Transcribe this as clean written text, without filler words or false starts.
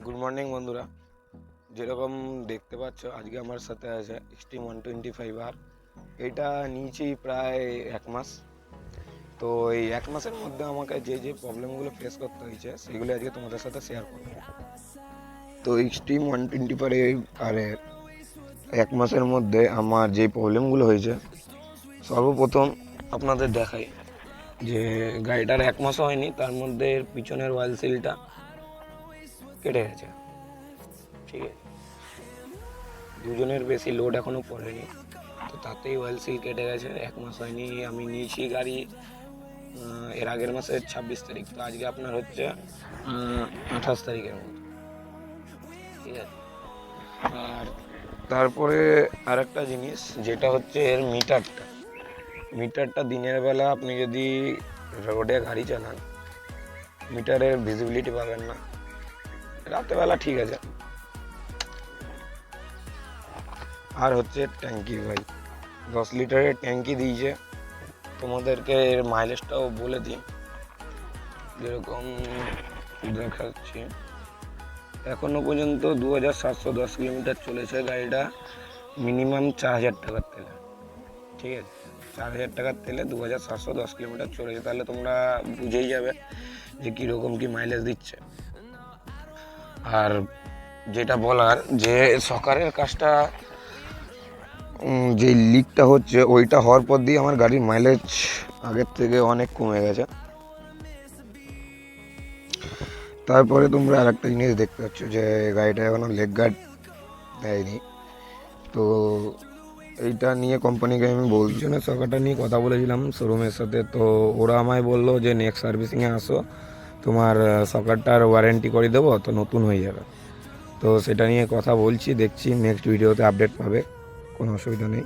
Good morning বন্ধুরা, যেরকম দেখতে পাচ্ছ আজকে আমার সাথে আছে এক্সট্রিম 125R। এটা নিয়েছি প্রায় 1 মাস। তো এই 1 মাসের মধ্যে আমাকে যে যে প্রবলেমগুলো ফেস করতে হয়েছে সেগুলো আজকে তোমাদের সাথে শেয়ার করব। তো এক্সট্রিম 125R এর 1 মাসের মধ্যে আমার যে প্রবলেমগুলো হয়েছে, সর্বপ্রথম আপনাদের দেখাই যে গাড়িটার 1 মাসও হয়নি, তার মধ্যে পিছনের ওয়াইল সিলটা কেটে গেছে। ঠিক আছে, দুজনের বেশি লোড এখনো পড়েনি, তো তাতেই ওয়েল সিল কেটে গেছে। 1 মাস হয়নি, আমি নিয়েছি গাড়ি এর আগের মাসের 26 তারিখ। তো আজকে আপনার হচ্ছে 28 তারিখের মতো। ঠিক আছে, আর তারপরে আর একটা জিনিস যেটা হচ্ছে এর মিটারটা দিনের বেলা আপনি যদি রোডে গাড়ি চালান মিটারের ভিজিবিলিটি পাবেন না, রাতেরবেলা ঠিক আছে। আর হচ্ছে ট্যাঙ্কি, ভাই 10 লিটারের ট্যাঙ্কি দিয়েছে। তোমাদেরকে এর মাইলেজটাও বলে দিই, যেরকম দেখাচ্ছি এখনো পর্যন্ত 2710 কিলোমিটার চলেছে গাড়িটা, মিনিমাম 4000 টাকার তেলে। ঠিক আছে, 4000 টাকার তেলে 2710 কিলোমিটার চলেছে, তাহলে তোমরা বুঝেই যাবে যে কীরকম কি মাইলেজ দিচ্ছে। আর যেটা বলার যে সকারের কাজটা, যে লিকটা হচ্ছে ওইটা হওয়ার পর দিয়ে আমার গাড়ির মাইলেজ আগের থেকে অনেক কমে গেছে। তারপরে তোমরা আর একটা জিনিস দেখতে পাচ্ছ যে গাড়িটা এখনো লেগ গার্ড দেয়নি। তো এইটা নিয়ে কোম্পানিকে আমি বলছি না, সকারটা নিয়ে কথা বলেছিলাম শোরুমের সাথে। তো ওরা আমায় বললো যে নেক্সট সার্ভিসিংয়ে আসো, তোমার সকারটার ওয়ারেন্টি করে দেবো, তো নতুন হয়ে যাবে। তো সেটা নিয়ে কথা বলছি, দেখছি নেক্সট ভিডিওতে আপডেট পাবে, কোনো অসুবিধা নেই।